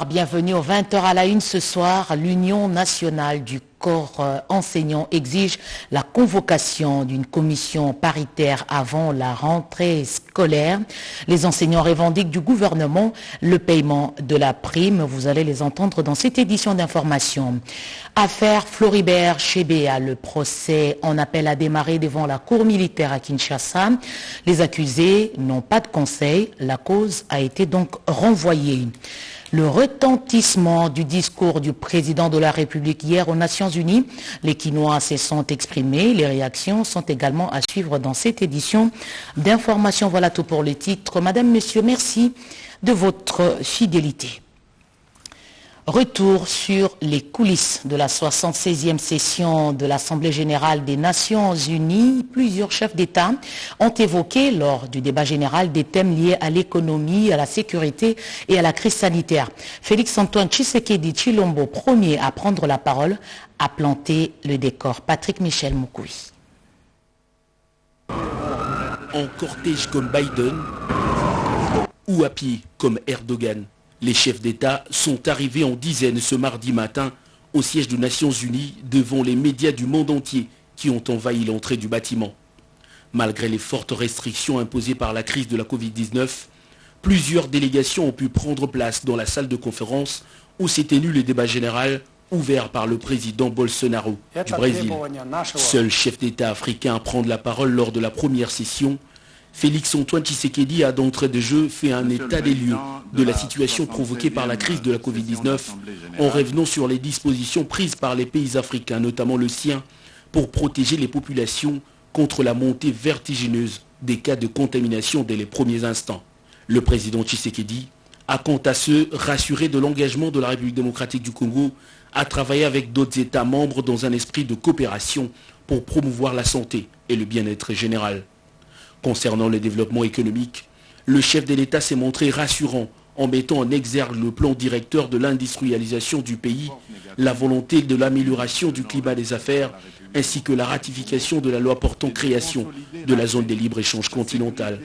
Bienvenue aux 20h à la une ce soir. L'Union nationale du corps enseignant exige la convocation d'une commission paritaire avant la rentrée scolaire. Les enseignants revendiquent du gouvernement le paiement de la prime. Vous allez les entendre dans cette édition d'information. Affaire Floribert Chebeya, le procès en appel a démarré devant la cour militaire à Kinshasa. Les accusés n'ont pas de conseil. La cause a été donc renvoyée. Le retentissement du discours du président de la République hier aux Nations Unies, les Quinois se sont exprimés. Les réactions sont également à suivre dans cette édition d'information. Voilà tout pour le titre. Madame, Monsieur, merci de votre fidélité. Retour sur les coulisses de la 76e session de l'Assemblée générale des Nations Unies. Plusieurs chefs d'État ont évoqué lors du débat général des thèmes liés à l'économie, à la sécurité et à la crise sanitaire. Félix-Antoine Tshisekedi Tshilombo, premier à prendre la parole, a planté le décor. Patrick Michel Moukoui. En cortège comme Biden ou à pied comme Erdogan, les chefs d'État sont arrivés en dizaines ce mardi matin au siège des Nations Unies devant les médias du monde entier qui ont envahi l'entrée du bâtiment. Malgré les fortes restrictions imposées par la crise de la Covid-19, plusieurs délégations ont pu prendre place dans la salle de conférence où s'est tenu le débat général ouvert par le président Bolsonaro du Brésil. Seul chef d'État africain à prendre la parole lors de la première session, Félix-Antoine Tshisekedi a d'entrée de jeu fait un état des lieux de la situation provoquée par la crise de la Covid-19 en revenant sur les dispositions prises par les pays africains, notamment le sien, pour protéger les populations contre la montée vertigineuse des cas de contamination dès les premiers instants. Le président Tshisekedi a quant à ce rassuré de l'engagement de la République démocratique du Congo à travailler avec d'autres États membres dans un esprit de coopération pour promouvoir la santé et le bien-être général. Concernant le développement économique, le chef de l'État s'est montré rassurant en mettant en exergue le plan directeur de l'industrialisation du pays, la volonté de l'amélioration du climat des affaires, ainsi que la ratification de la loi portant création de la zone des libre-échanges continentale.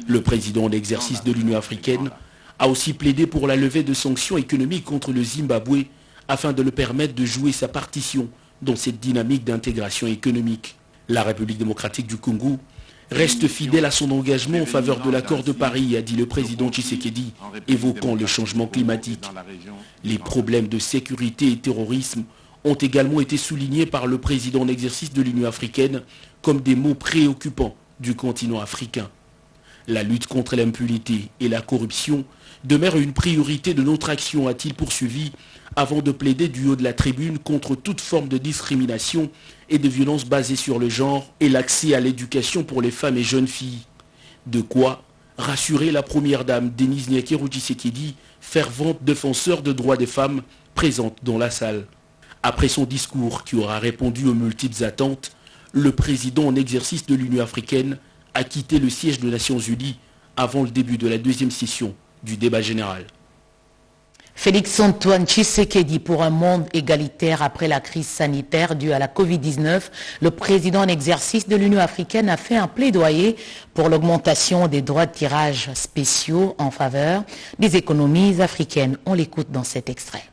Le président en exercice de l'Union africaine a aussi plaidé pour la levée de sanctions économiques contre le Zimbabwe afin de le permettre de jouer sa partition dans cette dynamique d'intégration économique. La République démocratique du Congo reste fidèle à son engagement en faveur de l'accord de Paris, a dit le président Tshisekedi, évoquant le changement climatique. Les problèmes de sécurité et terrorisme ont également été soulignés par le président en exercice de l'Union africaine comme des maux préoccupants du continent africain. La lutte contre l'impunité et la corruption demeure une priorité de notre action, a-t-il poursuivi, avant de plaider du haut de la tribune contre toute forme de discrimination et de violence basée sur le genre et l'accès à l'éducation pour les femmes et jeunes filles. De quoi rassurer la première dame Denise Nyakeru Tshisekedi, fervente défenseur de droits des femmes, présente dans la salle. Après son discours qui aura répondu aux multiples attentes, le président en exercice de l'Union africaine a quitté le siège des Nations Unies avant le début de la deuxième session du débat général. Félix-Antoine Tshisekedi pour un monde égalitaire après la crise sanitaire due à la Covid-19. Le président en exercice de l'Union africaine a fait un plaidoyer pour l'augmentation des droits de tirage spéciaux en faveur des économies africaines. On l'écoute dans cet extrait.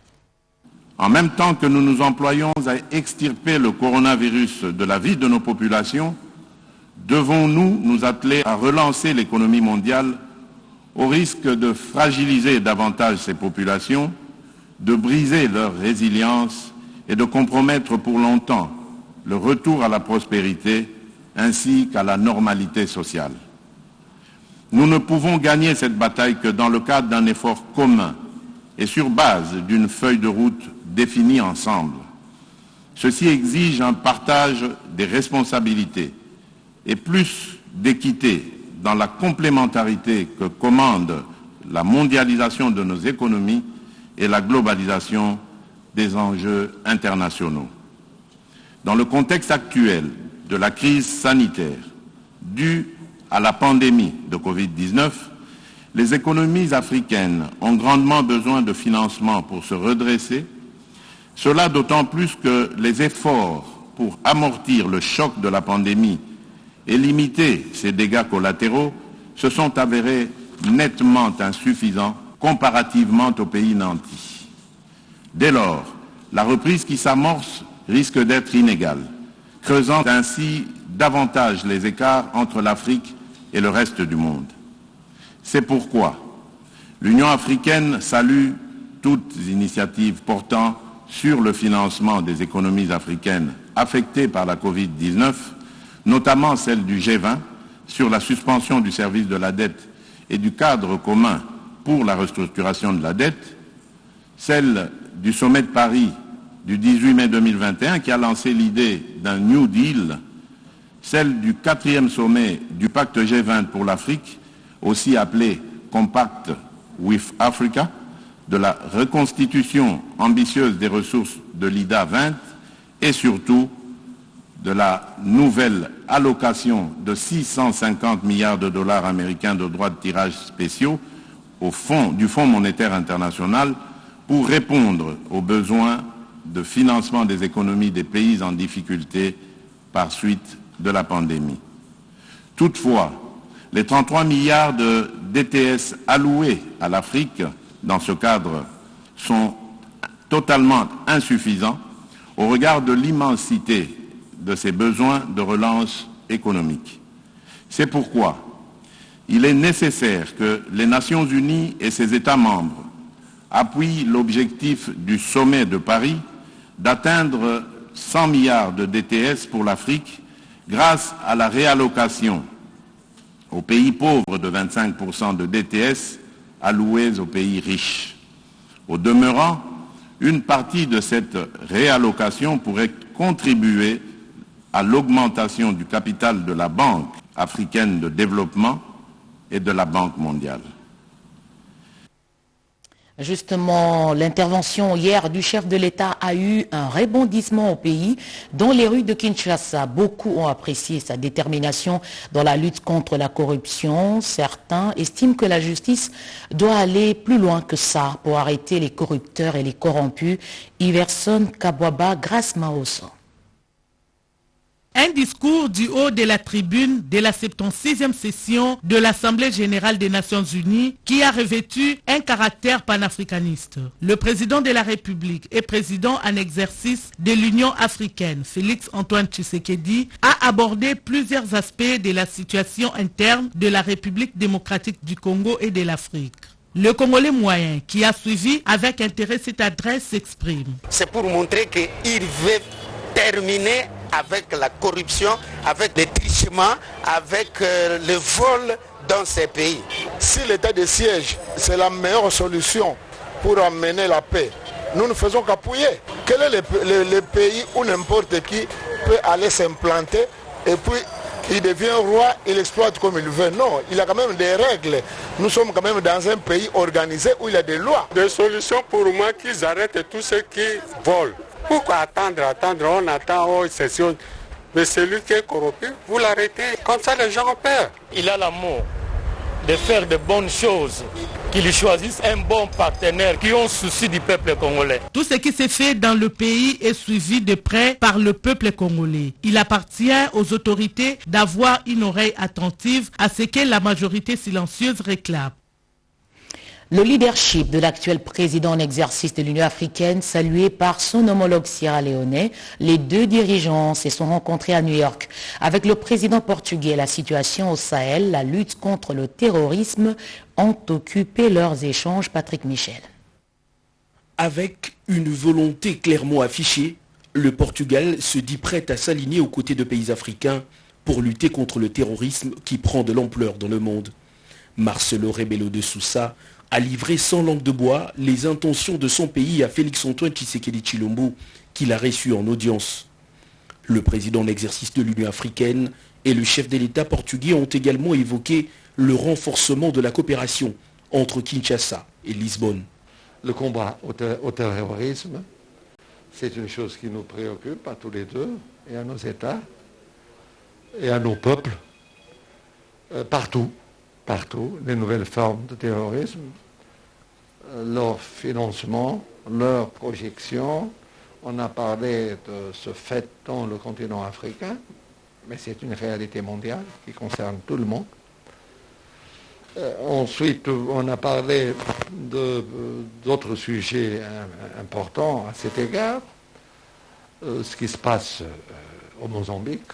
En même temps que nous nous employons à extirper le coronavirus de la vie de nos populations, devons-nous nous atteler à relancer l'économie mondiale au risque de fragiliser davantage ces populations, de briser leur résilience et de compromettre pour longtemps le retour à la prospérité ainsi qu'à la normalité sociale. Nous ne pouvons gagner cette bataille que dans le cadre d'un effort commun et sur base d'une feuille de route définie ensemble. Ceci exige un partage des responsabilités et plus d'équité dans la complémentarité que commande la mondialisation de nos économies et la globalisation des enjeux internationaux. Dans le contexte actuel de la crise sanitaire due à la pandémie de Covid-19, les économies africaines ont grandement besoin de financement pour se redresser, cela d'autant plus que les efforts pour amortir le choc de la pandémie et limiter ses dégâts collatéraux se sont avérés nettement insuffisants comparativement aux pays nantis. Dès lors, la reprise qui s'amorce risque d'être inégale, creusant ainsi davantage les écarts entre l'Afrique et le reste du monde. C'est pourquoi l'Union africaine salue toutes initiatives portant sur le financement des économies africaines affectées par la Covid-19, notamment celle du G20 sur la suspension du service de la dette et du cadre commun pour la restructuration de la dette, celle du sommet de Paris du 18 mai 2021 qui a lancé l'idée d'un New Deal, celle du 4e sommet du pacte G20 pour l'Afrique, aussi appelé Compact with Africa, de la reconstitution ambitieuse des ressources de l'IDA 20 et surtout de la nouvelle allocation de 650 milliards de dollars américains de droits de tirage spéciaux du Fonds monétaire international pour répondre aux besoins de financement des économies des pays en difficulté par suite de la pandémie. Toutefois, les 33 milliards de DTS alloués à l'Afrique dans ce cadre sont totalement insuffisants au regard de l'immensité de ses besoins de relance économique. C'est pourquoi il est nécessaire que les Nations Unies et ses États membres appuient l'objectif du sommet de Paris d'atteindre 100 milliards de DTS pour l'Afrique grâce à la réallocation aux pays pauvres de 25% de DTS alloués aux pays riches. Au demeurant, une partie de cette réallocation pourrait contribuer à l'augmentation du capital de la Banque africaine de développement et de la Banque mondiale. Justement, l'intervention hier du chef de l'État a eu un rebondissement au pays. Dans les rues de Kinshasa, beaucoup ont apprécié sa détermination dans la lutte contre la corruption. Certains estiment que la justice doit aller plus loin que ça pour arrêter les corrupteurs et les corrompus. Iverson Kabwaba, Grace Maoso. Un discours du haut de la tribune de la 76e session de l'Assemblée générale des Nations unies qui a revêtu un caractère panafricaniste. Le président de la République et président en exercice de l'Union africaine, Félix Antoine Tshisekedi, a abordé plusieurs aspects de la situation interne de la République démocratique du Congo et de l'Afrique. Le Congolais moyen, qui a suivi avec intérêt cette adresse, s'exprime. C'est pour montrer qu'il veut terminer avec la corruption, avec les trichements, avec le vol dans ces pays. Si l'état de siège, c'est la meilleure solution pour amener la paix, nous ne faisons qu'appuyer. Quel est le pays où n'importe qui peut aller s'implanter et puis il devient roi, il exploite comme il veut? Non, il a quand même des règles. Nous sommes quand même dans un pays organisé où il y a des lois. Des solutions pour moi qu'ils arrêtent tous ceux qui volent. Pourquoi attendre, on attend, session. Mais celui qui est corrompu, vous l'arrêtez. Comme ça, les gens ont peur. Il a l'amour de faire de bonnes choses, qu'il choisisse un bon partenaire qui ont souci du peuple congolais. Tout ce qui s'est fait dans le pays est suivi de près par le peuple congolais. Il appartient aux autorités d'avoir une oreille attentive à ce que la majorité silencieuse réclame. Le leadership de l'actuel président en exercice de l'Union africaine, salué par son homologue sierra-léonais, les deux dirigeants se sont rencontrés à New York. Avec le président portugais, la situation au Sahel, la lutte contre le terrorisme ont occupé leurs échanges. Patrick Michel. Avec une volonté clairement affichée, le Portugal se dit prêt à s'aligner aux côtés de pays africains pour lutter contre le terrorisme qui prend de l'ampleur dans le monde. Marcelo Rebelo de Sousa a livré sans langue de bois les intentions de son pays à Félix Antoine Tshisekedi Tshilombo, qu'il a reçu en audience. Le président en exercice de l'Union africaine et le chef de l'État portugais ont également évoqué le renforcement de la coopération entre Kinshasa et Lisbonne. Le combat au terrorisme, c'est une chose qui nous préoccupe à tous les deux, et à nos États, et à nos peuples, partout, les nouvelles formes de terrorisme, leur financement, leur projection. On a parlé de ce fait dans le continent africain, mais c'est une réalité mondiale qui concerne tout le monde. Ensuite, on a parlé d'autres sujets importants à cet égard. Ce qui se passe au Mozambique.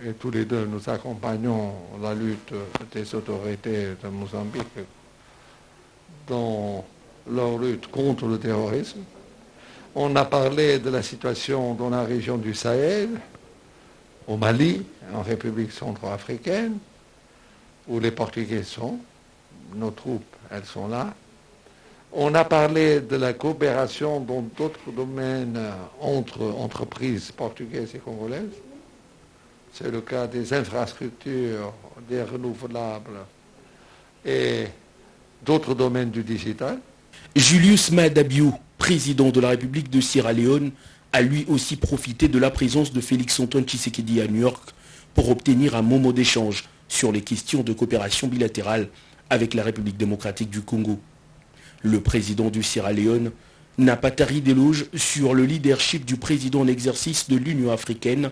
Et tous les deux, nous accompagnons la lutte des autorités de Mozambique dans leur lutte contre le terrorisme. On a parlé de la situation dans la région du Sahel, au Mali, en République centrafricaine, où les Portugais sont. Nos troupes, elles sont là. On a parlé de la coopération dans d'autres domaines entre entreprises portugaises et congolaises. C'est le cas des infrastructures, des renouvelables et d'autres domaines du digital. Julius Maada Bio, président de la République de Sierra Leone, a lui aussi profité de la présence de Félix-Antoine Tshisekedi à New York pour obtenir un moment d'échange sur les questions de coopération bilatérale avec la République démocratique du Congo. Le président du Sierra Leone n'a pas tari d'éloges sur le leadership du président en exercice de l'Union africaine,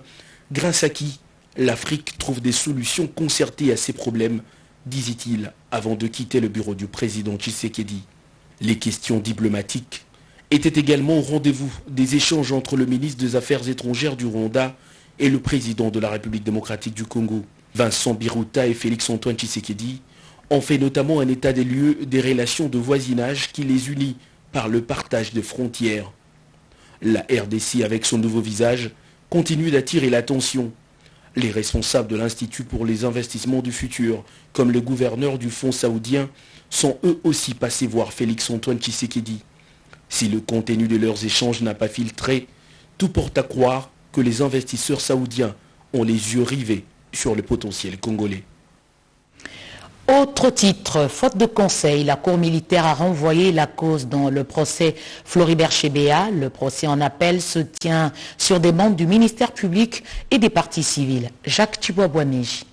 grâce à qui l'Afrique trouve des solutions concertées à ses problèmes, disait-il avant de quitter le bureau du président Tshisekedi. Les questions diplomatiques étaient également au rendez-vous des échanges entre le ministre des Affaires étrangères du Rwanda et le président de la République démocratique du Congo. Vincent Biruta et Félix-Antoine Tshisekedi ont fait notamment un état des lieux des relations de voisinage qui les unit par le partage de frontières. La RDC, avec son nouveau visage, continue d'attirer l'attention. Les responsables de l'Institut pour les investissements du futur, comme le gouverneur du fonds saoudien, sont eux aussi passés voir Félix-Antoine Tshisekedi. Si le contenu de leurs échanges n'a pas filtré, tout porte à croire que les investisseurs saoudiens ont les yeux rivés sur le potentiel congolais. Autre titre, faute de conseil, la Cour militaire a renvoyé la cause dans le procès Floribert Chebeya. Le procès en appel se tient sur des membres du ministère public et des partis civils. Jacques Tibouabouaneji.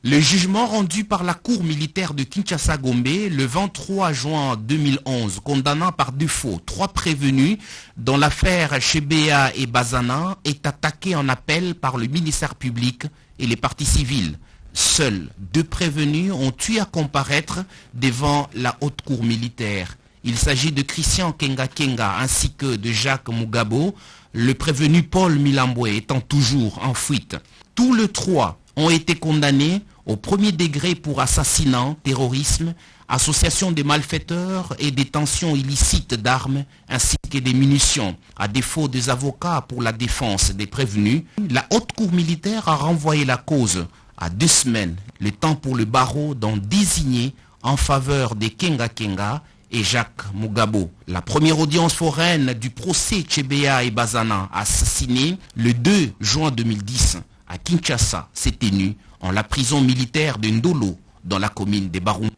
Le jugement rendu par la Cour militaire de Kinshasa-Gombe le 23 juin 2011, condamnant par défaut 3 prévenus dans l'affaire Chebeya et Bazana, est attaqué en appel par le ministère public et les partis civils. Seuls 2 prévenus ont eu à comparaître devant la haute cour militaire. Il s'agit de Christian Kenga ainsi que de Jacques Mugabo, le prévenu Paul Milambwe étant toujours en fuite. Tous les 3 ont été condamnés au premier degré pour assassinat, terrorisme, association de malfaiteurs et détention illicite d'armes ainsi que des munitions. À défaut des avocats pour la défense des prévenus, la haute cour militaire a renvoyé la cause à 2 semaines, le temps pour le barreau d'en désigner en faveur de Kenga et Jacques Mugabo. La première audience foraine du procès Chebeya et Bazana assassinés le 2 juin 2010 à Kinshasa s'est tenue en la prison militaire de Ndolo dans la commune de Baroum.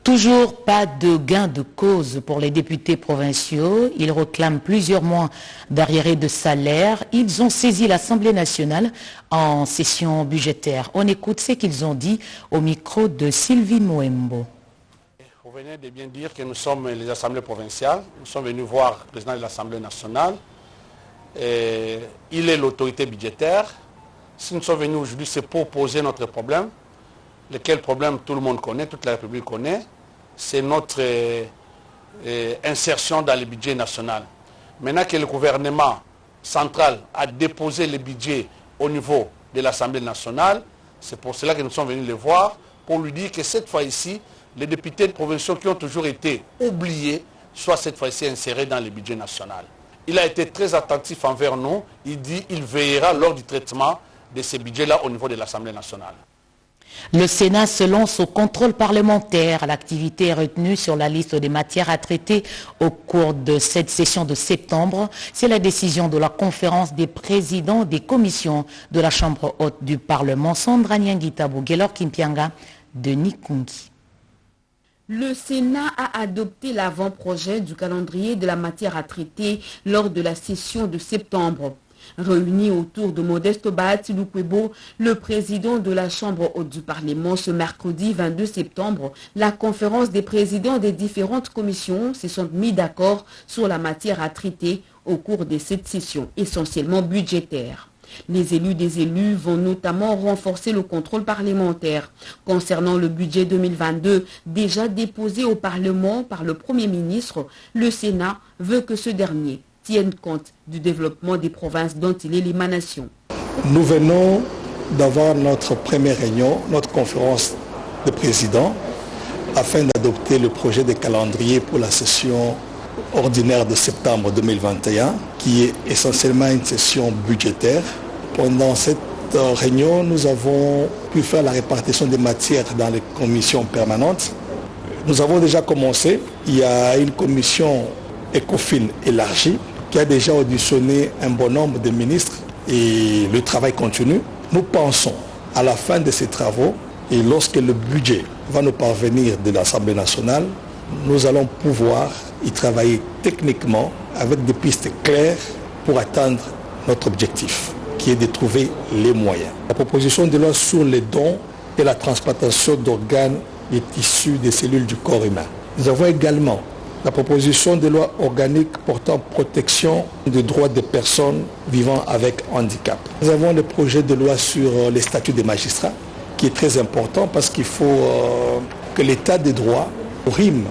Toujours pas de gain de cause pour les députés provinciaux. Ils réclament plusieurs mois d'arriérés de salaire. Ils ont saisi l'Assemblée nationale en session budgétaire. On écoute ce qu'ils ont dit au micro de Sylvie Moembo. Vous venez de bien dire que nous sommes les assemblées provinciales. Nous sommes venus voir le président de l'Assemblée nationale. Il est l'autorité budgétaire. Si nous sommes venus aujourd'hui, c'est pour poser notre problème. Lequel problème tout le monde connaît, toute la République connaît. C'est notre insertion dans le budget national. Maintenant que le gouvernement central a déposé le budget au niveau de l'Assemblée nationale, c'est pour cela que nous sommes venus le voir, pour lui dire que cette fois-ci, les députés provinciaux qui ont toujours été oubliés soient cette fois-ci insérés dans le budget national. Il a été très attentif envers nous. Il dit qu'il veillera lors du traitement de ces budgets-là au niveau de l'Assemblée nationale. Le Sénat se lance au contrôle parlementaire. L'activité est retenue sur la liste des matières à traiter au cours de cette session de septembre. C'est la décision de la conférence des présidents des commissions de la Chambre haute du Parlement. Sandra Nyangitabu, Gelor Kimpianga, Denis Kungi. Le Sénat a adopté l'avant-projet du calendrier de la matière à traiter lors de la session de septembre. Réuni autour de Modeste Bahati Lukwebo, le président de la Chambre haute du Parlement, ce mercredi 22 septembre, la conférence des présidents des différentes commissions se sont mis d'accord sur la matière à traiter au cours de cette session, essentiellement budgétaire. Les élus des élus vont notamment renforcer le contrôle parlementaire. Concernant le budget 2022, déjà déposé au Parlement par le Premier ministre, le Sénat veut que ce dernier tienne compte du développement des provinces dont il est l'émanation. Nous venons d'avoir notre première réunion, notre conférence de présidents, afin d'adopter le projet de calendrier pour la session ordinaire de septembre 2021, qui est essentiellement une session budgétaire. Pendant cette réunion, nous avons pu faire la répartition des matières dans les commissions permanentes. Nous avons déjà commencé. Il y a une commission ECOFIN élargie qui a déjà auditionné un bon nombre de ministres et le travail continue. Nous pensons à la fin de ces travaux et lorsque le budget va nous parvenir de l'Assemblée nationale, nous allons pouvoir y travailler techniquement avec des pistes claires pour atteindre notre objectif, qui est de trouver les moyens. La proposition de loi sur les dons et la transplantation d'organes et tissus des cellules du corps humain. Nous avons également la proposition de loi organique portant protection des droits des personnes vivant avec handicap. Nous avons le projet de loi sur les statuts des magistrats, qui est très important parce qu'il faut que l'état des droits rime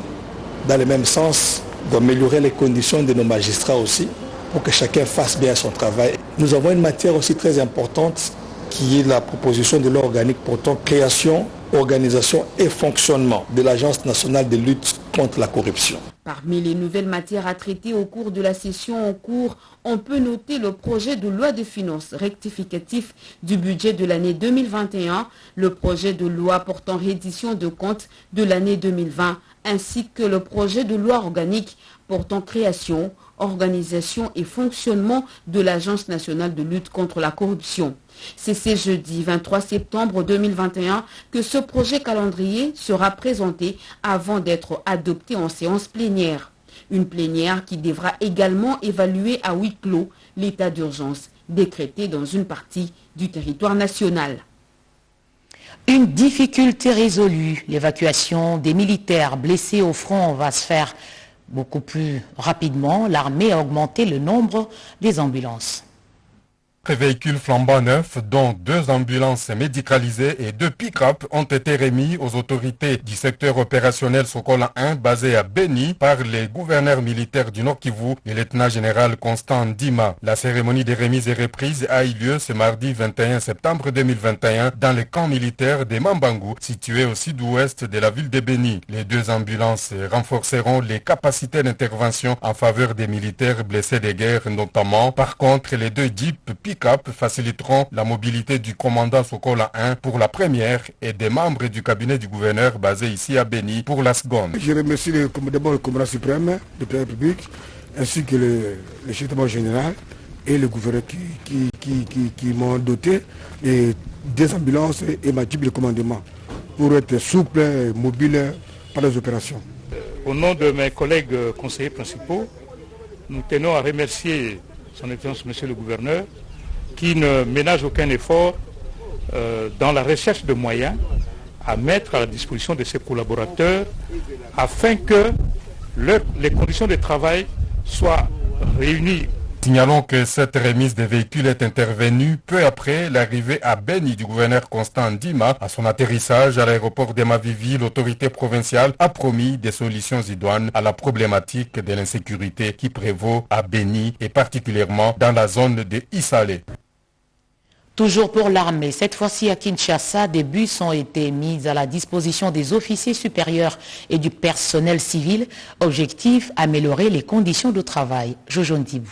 dans le même sens d'améliorer les conditions de nos magistrats aussi, pour que chacun fasse bien son travail. Nous avons une matière aussi très importante qui est la proposition de loi organique portant création, organisation et fonctionnement de l'Agence nationale de lutte contre la corruption. Parmi les nouvelles matières à traiter au cours de la session en cours, on peut noter le projet de loi de finances rectificatif du budget de l'année 2021, le projet de loi portant reddition de comptes de l'année 2020, ainsi que le projet de loi organique portant création, organisation et fonctionnement de l'Agence nationale de lutte contre la corruption. C'est ce jeudi 23 septembre 2021 que ce projet calendrier sera présenté avant d'être adopté en séance plénière. Une plénière qui devra également évaluer à huis clos l'état d'urgence décrété dans une partie du territoire national. Une difficulté résolue, l'évacuation des militaires blessés au front va se faire beaucoup plus rapidement. L'armée a augmenté le nombre des ambulances. Véhicules flambant neufs, dont 2 ambulances médicalisées et 2 pick-up ont été remis aux autorités du secteur opérationnel Sokola 1 basé à Beni par les gouverneurs militaires du Nord Kivu, le lieutenant-général Constant Ndima. La cérémonie de remise et reprise a eu lieu ce mardi 21 septembre 2021 dans le camp militaire de Mambangu, situé au sud-ouest de la ville de Beni. Les 2 ambulances renforceront les capacités d'intervention en faveur des militaires blessés de guerre notamment. Par contre, les 2 jeeps pick-up faciliteront la mobilité du commandant Sokola 1 pour la première et des membres du cabinet du gouverneur basé ici à Beni pour la seconde. Je remercie d'abord le commandant suprême de la République ainsi que le chef d'état général et le gouverneur qui m'ont doté des ambulances et ma jeep de commandement pour être souple et mobile par les opérations. Au nom de mes collègues conseillers principaux, nous tenons à remercier son Excellence Monsieur le gouverneur qui ne ménage aucun effort dans la recherche de moyens à mettre à la disposition de ses collaborateurs afin que les conditions de travail soient réunies. Signalons que cette remise des véhicules est intervenue peu après l'arrivée à Beni du gouverneur Constant Ndima. À son atterrissage à l'aéroport d'Emavivi, l'autorité provinciale a promis des solutions idoines à la problématique de l'insécurité qui prévaut à Beni et particulièrement dans la zone de Isale. Toujours pour l'armée, cette fois-ci à Kinshasa, des bus ont été mis à la disposition des officiers supérieurs et du personnel civil. Objectif, améliorer les conditions de travail. Jojo Ntibou.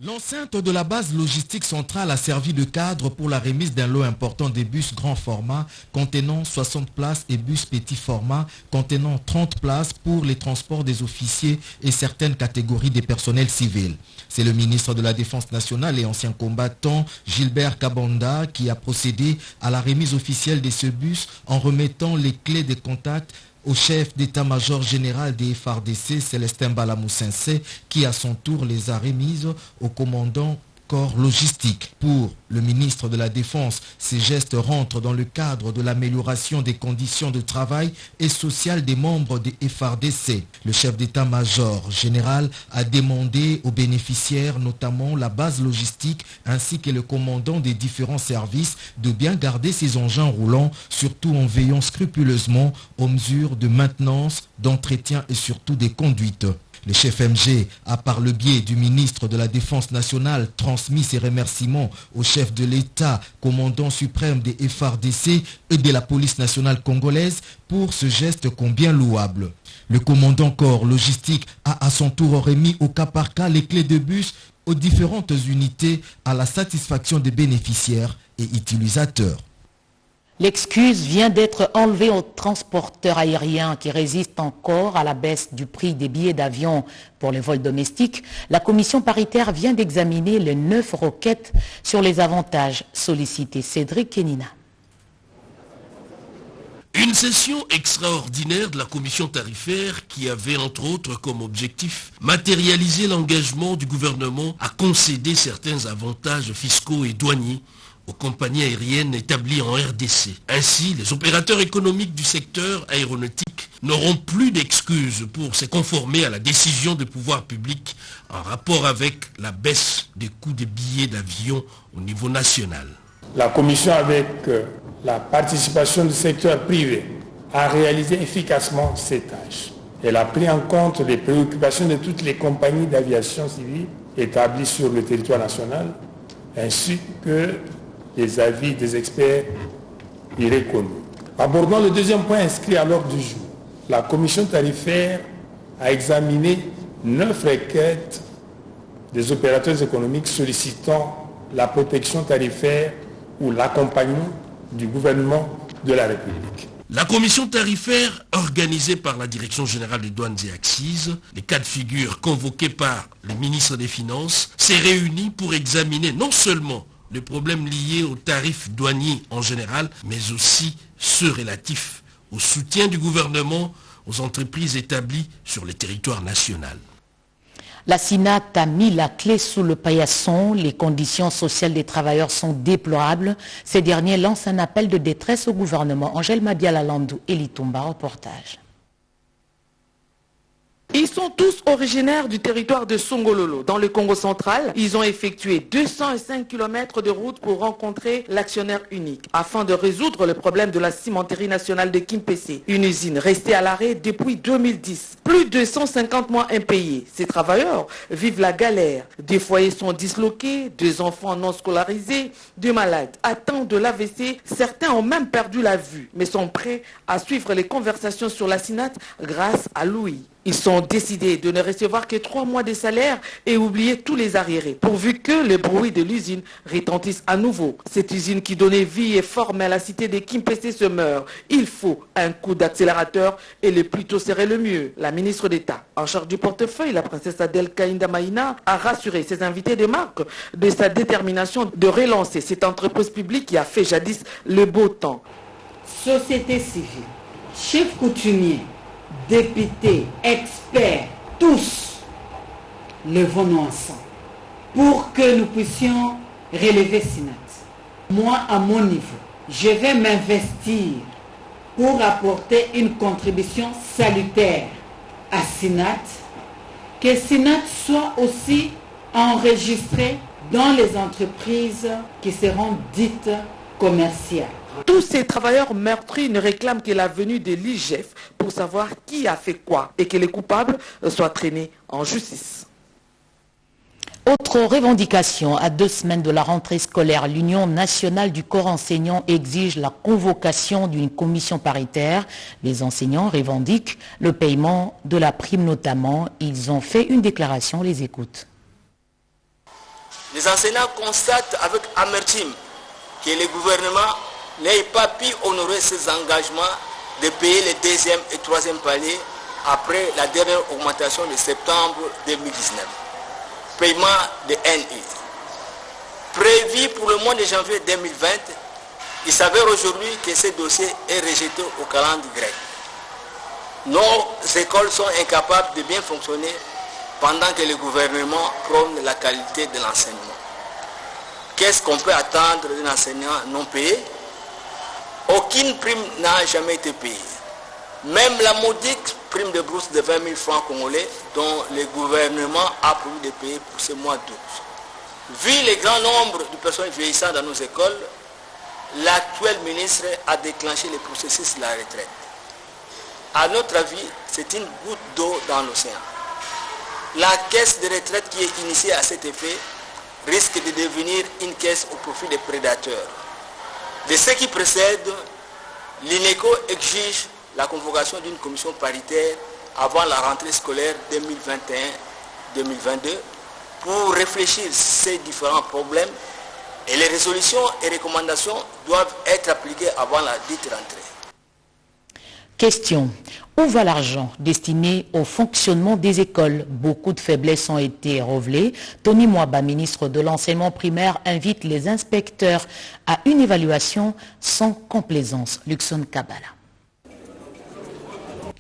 L'enceinte de la base logistique centrale a servi de cadre pour la remise d'un lot important des bus grand format contenant 60 places et bus petit format contenant 30 places pour les transports des officiers et certaines catégories des personnels civils. C'est le ministre de la Défense nationale et ancien combattant Gilbert Kabanda qui a procédé à la remise officielle de ce bus en remettant les clés de contact au chef d'état-major général des FARDC, Célestin Balamoussensé, qui à son tour les a remises au commandant corps logistique. Pour le ministre de la Défense, ces gestes rentrent dans le cadre de l'amélioration des conditions de travail et sociales des membres des FARDC. Le chef d'état-major général a demandé aux bénéficiaires, notamment la base logistique ainsi que le commandant des différents services, de bien garder ces engins roulants, surtout en veillant scrupuleusement aux mesures de maintenance, d'entretien et surtout des conduites. Le chef MG a, par le biais du ministre de la Défense nationale, transmis ses remerciements au chef de l'État, commandant suprême des FARDC et de la police nationale congolaise pour ce geste combien louable. Le commandant corps logistique a à son tour remis au cas par cas les clés de bus aux différentes unités à la satisfaction des bénéficiaires et utilisateurs. L'excuse vient d'être enlevée aux transporteurs aériens qui résistent encore à la baisse du prix des billets d'avion pour les vols domestiques. La commission paritaire vient d'examiner les 9 requêtes sur les avantages sollicités. Cédric Kenina. Une session extraordinaire de la commission tarifaire qui avait entre autres comme objectif matérialiser l'engagement du gouvernement à concéder certains avantages fiscaux et douaniers aux compagnies aériennes établies en RDC. Ainsi, les opérateurs économiques du secteur aéronautique n'auront plus d'excuses pour se conformer à la décision des pouvoirs publics en rapport avec la baisse des coûts des billets d'avion au niveau national. La Commission, avec la participation du secteur privé, a réalisé efficacement ces tâches. Elle a pris en compte les préoccupations de toutes les compagnies d'aviation civile établies sur le territoire national, ainsi que les avis des experts y reconnus. Abordant le deuxième point inscrit à l'ordre du jour, la commission tarifaire a examiné 9 requêtes des opérateurs économiques sollicitant la protection tarifaire ou l'accompagnement du gouvernement de la République. La commission tarifaire, organisée par la Direction générale des douanes et accises, les cas de figure convoqués par le ministre des Finances, s'est réunie pour examiner non seulement les problèmes liés aux tarifs douaniers en général, mais aussi ceux relatifs au soutien du gouvernement aux entreprises établies sur le territoire national. La SINAT a mis la clé sous le paillasson. Les conditions sociales des travailleurs sont déplorables. Ces derniers lancent un appel de détresse au gouvernement. Angèle Mabiala-Landou, Elitumba, reportage. Ils sont tous originaires du territoire de Songololo, dans le Congo central. Ils ont effectué 205 km de route pour rencontrer l'actionnaire unique, afin de résoudre le problème de la cimenterie nationale de Kimpese, une usine restée à l'arrêt depuis 2010. Plus de 150 mois impayés. Ces travailleurs vivent la galère. Des foyers sont disloqués, des enfants non scolarisés, des malades atteints de l'AVC. Certains ont même perdu la vue, mais sont prêts à suivre les conversations sur la SINAT grâce à Louis. Ils sont décidés de ne recevoir que 3 mois de salaire et oublier tous les arriérés, pourvu que le bruit de l'usine retentisse à nouveau. Cette usine qui donnait vie et forme à la cité de Kimpese se meurt. Il faut un coup d'accélérateur et le plus tôt serait le mieux. La ministre d'État en charge du portefeuille, la princesse Adèle Kainda Maïna, a rassuré ses invités de marque de sa détermination de relancer cette entreprise publique qui a fait jadis le beau temps. Société civile, chefs coutumiers, députés, experts, tous, levons-nous ensemble pour que nous puissions relever SINAT. Moi, à mon niveau, je vais m'investir pour apporter une contribution salutaire à SINAT, que SINAT soit aussi enregistré dans les entreprises qui seront dites commerciales. Tous ces travailleurs meurtris ne réclament que la venue de l'IGF pour savoir qui a fait quoi et que les coupables soient traînés en justice. Autre revendication, à 2 semaines de la rentrée scolaire, l'Union nationale du corps enseignant exige la convocation d'une commission paritaire. Les enseignants revendiquent le paiement de la prime notamment. Ils ont fait une déclaration, on les écoute. Les enseignants constatent avec amertume que le gouvernement n'ait pas pu honorer ses engagements de payer les 2e et 3e paliers après la dernière augmentation de septembre 2019. Paiement de NI. Prévu pour le mois de janvier 2020, il s'avère aujourd'hui que ce dossier est rejeté au calendrier grec. Nos écoles sont incapables de bien fonctionner pendant que le gouvernement prône la qualité de l'enseignement. qu'est-ce qu'on peut attendre d'un enseignant non payé? Aucune prime n'a jamais été payée. Même la modique prime de bourse de 20 000 francs congolais dont le gouvernement a prévu de payer pour ce mois d'août. Vu le grand nombre de personnes vieillissantes dans nos écoles, l'actuel ministre a déclenché le processus de la retraite. À notre avis, c'est une goutte d'eau dans l'océan. La caisse de retraite qui est initiée à cet effet risque de devenir une caisse au profit des prédateurs. De ce qui précède, l'INECO exige la convocation d'une commission paritaire avant la rentrée scolaire 2021-2022 pour réfléchir ces différents problèmes et les résolutions et recommandations doivent être appliquées avant la dite rentrée. Question. Où va l'argent destiné au fonctionnement des écoles? Beaucoup de faiblesses ont été révélées. Tony Mwaba, ministre de l'enseignement primaire, invite les inspecteurs à une évaluation sans complaisance. Luxon Kabala.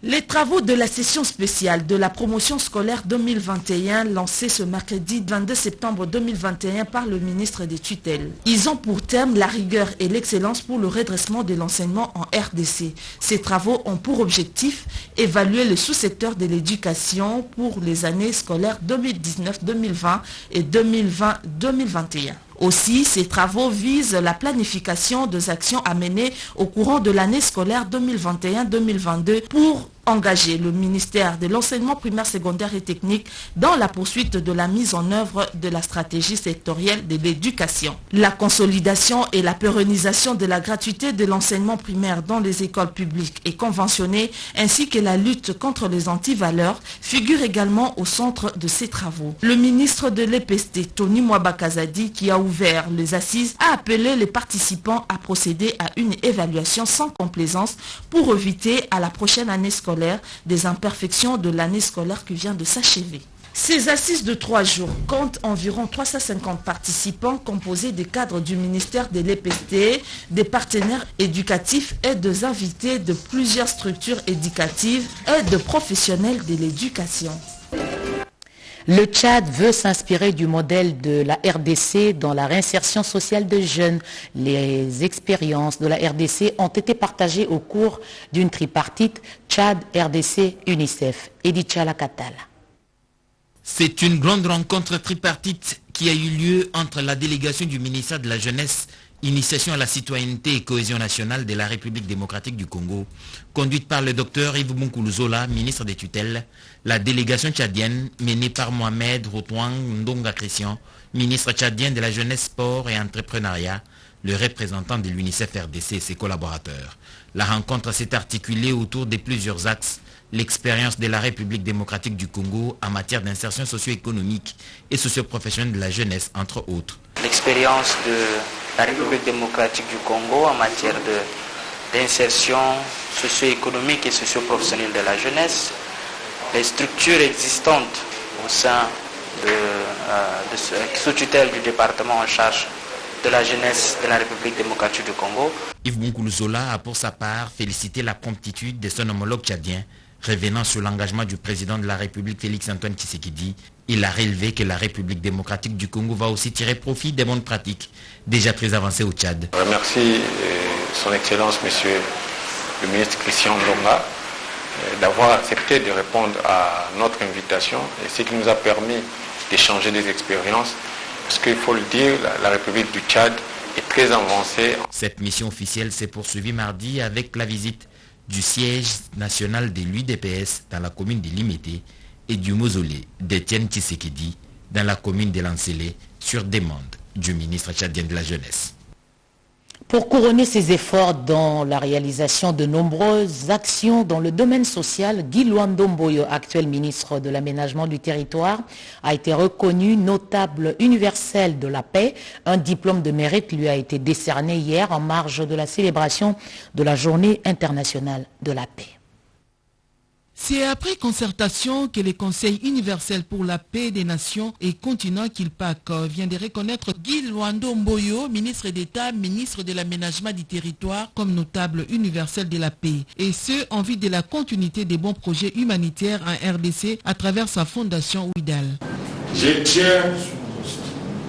Les travaux de la session spéciale de la promotion scolaire 2021 lancée ce mercredi 22 septembre 2021 par le ministre des tutelles. Ils ont pour terme la rigueur et l'excellence pour le redressement de l'enseignement en RDC. Ces travaux ont pour objectif évaluer le sous-secteur de l'éducation pour les années scolaires 2019-2020 et 2020-2021. Aussi, ces travaux visent la planification des actions à mener au courant de l'année scolaire 2021-2022 pour engager le ministère de l'enseignement primaire, secondaire et technique dans la poursuite de la mise en œuvre de la stratégie sectorielle de l'éducation. La consolidation et la pérennisation de la gratuité de l'enseignement primaire dans les écoles publiques et conventionnées ainsi que la lutte contre les antivaleurs figurent également au centre de ces travaux. Le ministre de l'EPST, Tony Mwaba Kazadi, qui a ouvert les assises, a appelé les participants à procéder à une évaluation sans complaisance pour éviter à la prochaine année scolaire des imperfections de l'année scolaire qui vient de s'achever. Ces assises de 3 jours comptent environ 350 participants composés des cadres du ministère de l'EPST, des partenaires éducatifs et des invités de plusieurs structures éducatives et de professionnels de l'éducation. Le Tchad veut s'inspirer du modèle de la RDC dans la réinsertion sociale des jeunes. Les expériences de la RDC ont été partagées au cours d'une tripartite Tchad, RDC, UNICEF. Edith Chalakatala. C'est une grande rencontre tripartite qui a eu lieu entre la délégation du ministère de la Jeunesse, Initiation à la citoyenneté et cohésion nationale de la République démocratique du Congo, conduite par le docteur Yves Bonkoulouzola, ministre des tutelles, la délégation tchadienne menée par Mohamed Routouang Ndonga Christian, ministre tchadien de la jeunesse, sport et entrepreneuriat, le représentant de l'UNICEF RDC et ses collaborateurs. La rencontre s'est articulée autour de plusieurs axes: l'expérience de la République démocratique du Congo en matière d'insertion socio-économique et socio-professionnelle de la jeunesse, entre autres. L'expérience de la République démocratique du Congo en matière d'insertion socio-économique et socio-professionnelle de la jeunesse, les structures existantes au sein sous tutelle du département en charge de la jeunesse de la République démocratique du Congo. Yves Bonkoulouzola a pour sa part félicité la promptitude de son homologue tchadien, revenant sur l'engagement du président de la République Félix-Antoine Tshisekedi. Il a relevé que la République démocratique du Congo va aussi tirer profit des bonnes pratiques déjà très avancées au Tchad. Je remercie son Excellence, Monsieur le ministre Christian Ndonga, d'avoir accepté de répondre à notre invitation, et ce qui nous a permis d'échanger des expériences, parce qu'il faut le dire, la République du Tchad est très avancée. Cette mission officielle s'est poursuivie mardi avec la visite du siège national de l'UDPS dans la commune de Limete et du mausolée d'Étienne Tshisekedi dans la commune de Lansele sur demande du ministre tchadien de la jeunesse. Pour couronner ses efforts dans la réalisation de nombreuses actions dans le domaine social, Guy Luando Mboyo, actuel ministre de l'Aménagement du Territoire, a été reconnu notable universel de la paix. Un diplôme de mérite lui a été décerné hier en marge de la célébration de la Journée internationale de la paix. C'est après concertation que le Conseil universel pour la paix des nations et continent KILPAC vient de reconnaître Guy Luando Mboyo, ministre d'État, ministre de l'Aménagement du Territoire, comme notable universel de la paix. Et ce, en vue de la continuité des bons projets humanitaires en RDC à travers sa fondation Ouidal. Je tiens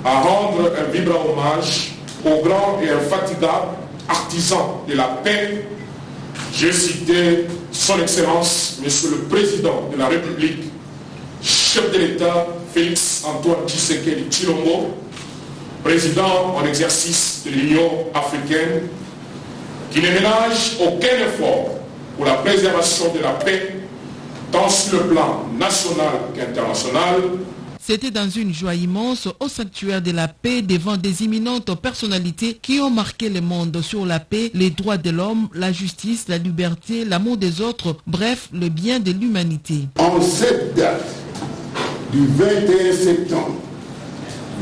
à rendre un vibrant hommage au grand et infatigable artisan de la paix. J'ai cité son Excellence, Monsieur le Président de la République, chef de l'État Félix Antoine Tshisekedi Tshilombo, président en exercice de l'Union africaine, qui ne ménage aucun effort pour la préservation de la paix, tant sur le plan national qu'international. C'était dans une joie immense au sanctuaire de la paix devant des imminentes personnalités qui ont marqué le monde sur la paix, les droits de l'homme, la justice, la liberté, l'amour des autres, bref, le bien de l'humanité. En cette date du 21 septembre,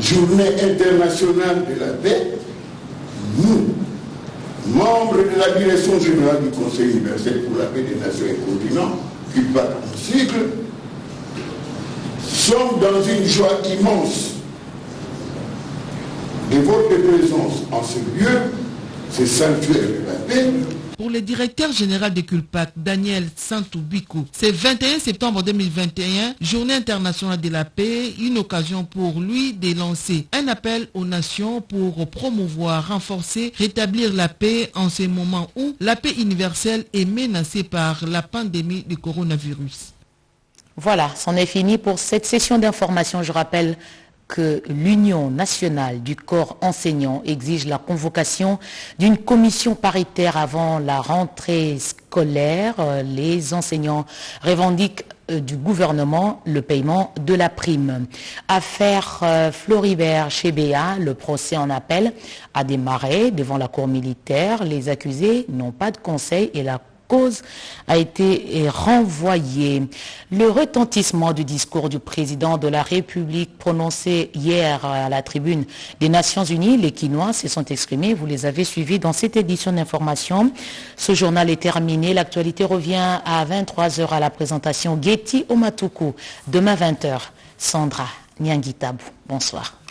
journée internationale de la paix, nous, membres de la direction générale du Conseil universel pour la paix des nations et continents, qui battent en cycle, sommes dans une joie immense de votre présence en ce lieu, ce sanctuaire de la paix. Pour le directeur général de Culpac, Daniel Santou-Bikou, c'est 21 septembre 2021, journée internationale de la paix, une occasion pour lui de lancer un appel aux nations pour promouvoir, renforcer, rétablir la paix en ces moments où la paix universelle est menacée par la pandémie du coronavirus. Voilà, c'en est fini pour cette session d'information. Je rappelle que l'Union nationale du corps enseignant exige la convocation d'une commission paritaire avant la rentrée scolaire. Les enseignants revendiquent du gouvernement le paiement de la prime. Affaire Floribert Chebeya, le procès en appel a démarré devant la cour militaire. Les accusés n'ont pas de conseil et la cause a été renvoyée. Le retentissement du discours du président de la République prononcé hier à la tribune des Nations Unies, les Quinois se sont exprimés. Vous les avez suivis dans cette édition d'information. Ce journal est terminé. L'actualité revient à 23h à la présentation Getty Omatuku. Demain 20h, Sandra Nyangitabou. Bonsoir.